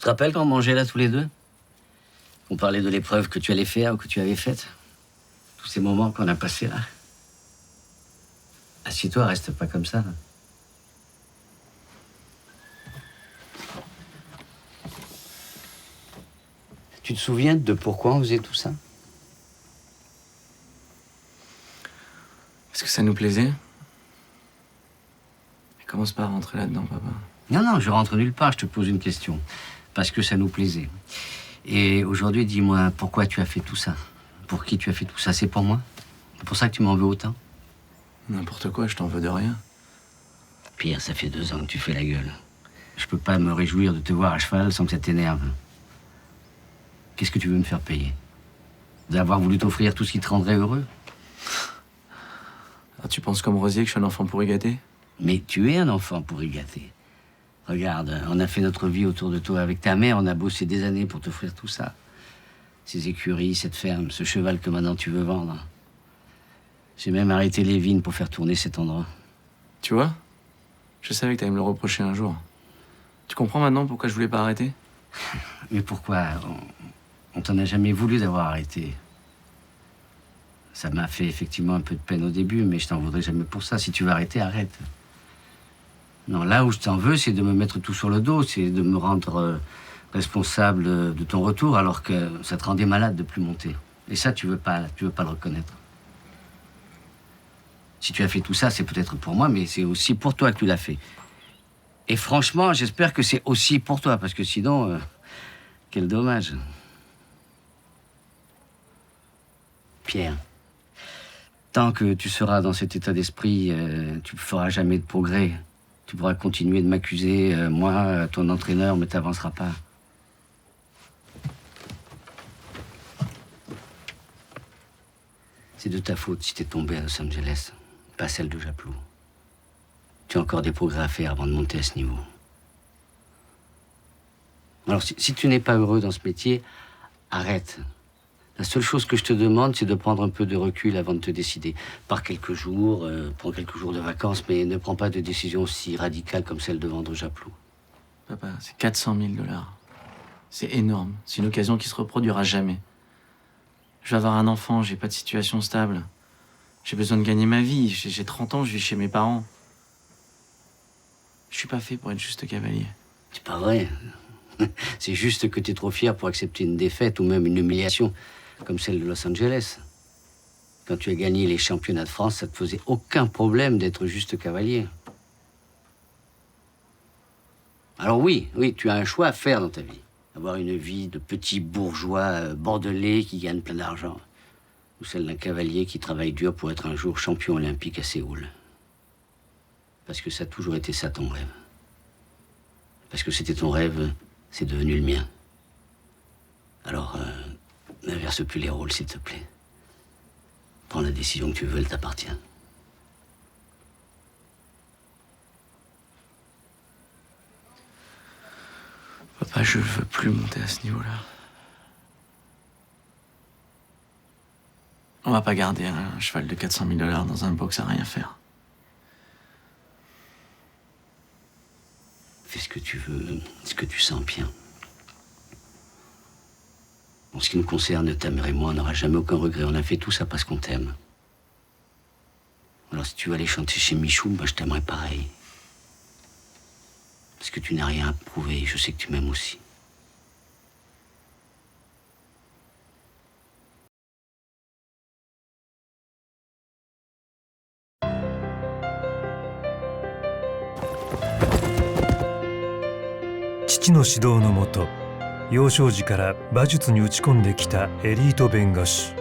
Tu te rappelles quand on mangeait là tous les deux? On parlait de l'épreuve que tu allais faire ou que tu avais faite. Tous ces moments qu'on a passés là. Assieds-toi, reste pas comme ça. Tu te souviens de pourquoi on faisait tout ça? Est-ce que ça nous plaisait? Commence pas à rentrer là-dedans, papa. Non, je rentre nulle part, je te pose une question. Parce que ça nous plaisait. Et aujourd'hui, dis-moi, pourquoi tu as fait tout ça? Pour qui tu as fait tout ça? C'est pour moi? C'est pour ça que tu m'en veux autant? N'importe quoi, je t'en veux de rien. Pierre, ça fait 2 ans que tu fais la gueule. Je peux pas me réjouir de te voir à cheval sans que ça t'énerve. Qu'est-ce que tu veux me faire payer? D'avoir voulu t'offrir tout ce qui te rendrait heureux? Ah, tu penses comme Rosier que je suis un enfant pourri gâté? Mais tu es un enfant pourri gâté. Regarde, on a fait notre vie autour de toi. Avec ta mère, on a bossé des années pour t'offrir tout ça. Ces écuries, cette ferme, ce cheval que maintenant tu veux vendre. J'ai même arrêté les vignes pour faire tourner cet endroit. Tu vois? Je savais que t'allais me le reprocher un jour. Tu comprends maintenant pourquoi je voulais pas arrêter? Mais pourquoi? On t'en a jamais voulu d'avoir arrêté. Ça m'a fait effectivement un peu de peine au début, mais je t'en voudrais jamais pour ça. Si tu veux arrêter, arrête. Non, là où je t'en veux, c'est de me mettre tout sur le dos, c'est de me rendre responsable de ton retour, alors que ça te rendait malade de plus monter. Et ça, tu veux pas le reconnaître. Si tu as fait tout ça, c'est peut-être pour moi, mais c'est aussi pour toi que tu l'as fait. Et franchement, j'espère que c'est aussi pour toi, parce que sinon, quel dommage. Pierre, tant que tu seras dans cet état d'esprit, tu ne feras jamais de progrès. Tu pourras continuer de m'accuser, moi, ton entraîneur, mais t'avanceras pas. C'est de ta faute si t'es tombé à Los Angeles, pas celle de Japlou. Tu as encore des progrès à faire avant de monter à ce niveau. Alors, si tu n'es pas heureux dans ce métier, arrête. La seule chose que je te demande, c'est de prendre un peu de recul avant de te décider. Pars quelques jours, prends quelques jours de vacances, mais ne prends pas de décision aussi radicale comme celle de vendre Japlou. Papa, c'est 400 000 $. C'est énorme. C'est une occasion qui se reproduira jamais. Je vais avoir un enfant, j'ai pas de situation stable. J'ai besoin de gagner ma vie. J'ai 30 ans, je vis chez mes parents. Je suis pas fait pour être juste cavalier. C'est pas vrai. C'est juste que t'es trop fier pour accepter une défaite ou même une humiliation, comme celle de Los Angeles. Quand tu as gagné les championnats de France, ça te faisait aucun problème d'être juste cavalier. Alors oui, tu as un choix à faire dans ta vie. Avoir une vie de petit bourgeois bordelais qui gagne plein d'argent. Ou celle d'un cavalier qui travaille dur pour être un jour champion olympique à Séoul. Parce que ça a toujours été ça ton rêve. Parce que c'était ton rêve, c'est devenu le mien. Alors, n'inverse plus les rôles, s'il te plaît. Prends la décision que tu veux, elle t'appartient. Papa, je veux plus monter à ce niveau-là. On va pas garder un cheval de 400 000 $ dans un box à rien faire. Fais ce que tu veux, ce que tu sens bien. En ce qui nous concerne, ta mère et moi, on n'aura jamais aucun regret. On a fait tout ça parce qu'on t'aime. Alors si tu veux aller chanter chez Michou, je t'aimerais pareil. Parce que tu n'as rien à prouver, je sais que tu m'aimes aussi.父の指導のもと、幼少時から馬術に打ち込んできたエリート弁護士。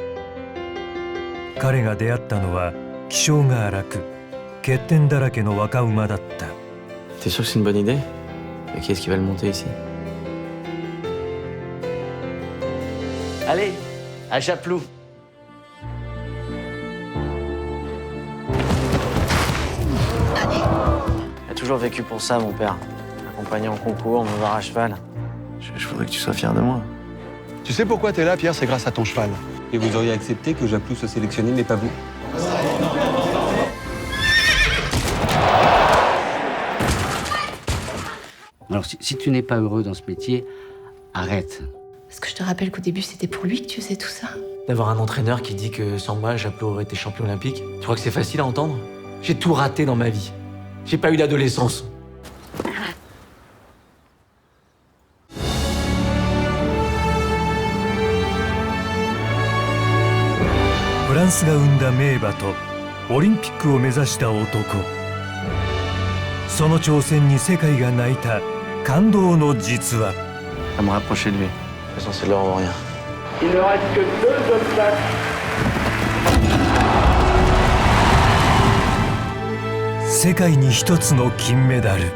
彼が出会ったのは気性が荒く、欠点だらけの若馬だった。T'es sûr que c'est une bonne idée? Et qui est-ce qui va le monter ici? Allez, à Japlou. Il a toujours vécu pour ça, mon père. Accompagné en concours, me voir à cheval. Je voudrais que tu sois fier de moi. Tu sais pourquoi t'es là, Pierre? C'est grâce à ton cheval. Et vous auriez accepté que Japlou soit sélectionné, mais pas vous? Alors si tu n'es pas heureux dans ce métier, arrête. Parce que je te rappelle qu'au début, c'était pour lui que tu faisais tout ça. D'avoir un entraîneur qui dit que sans moi, Japlot aurait été champion olympique, tu crois que c'est facile à entendre? J'ai tout raté dans ma vie. J'ai pas eu d'adolescence. フランスが生んだ名馬とオリンピックを目指した男。その挑戦に世界が泣いた感動の実話。À me rapprocher de lui. De toute façon, c'est de l'or ou rien. Il ne reste que 2 obstacles. 世界に一つの金メダル。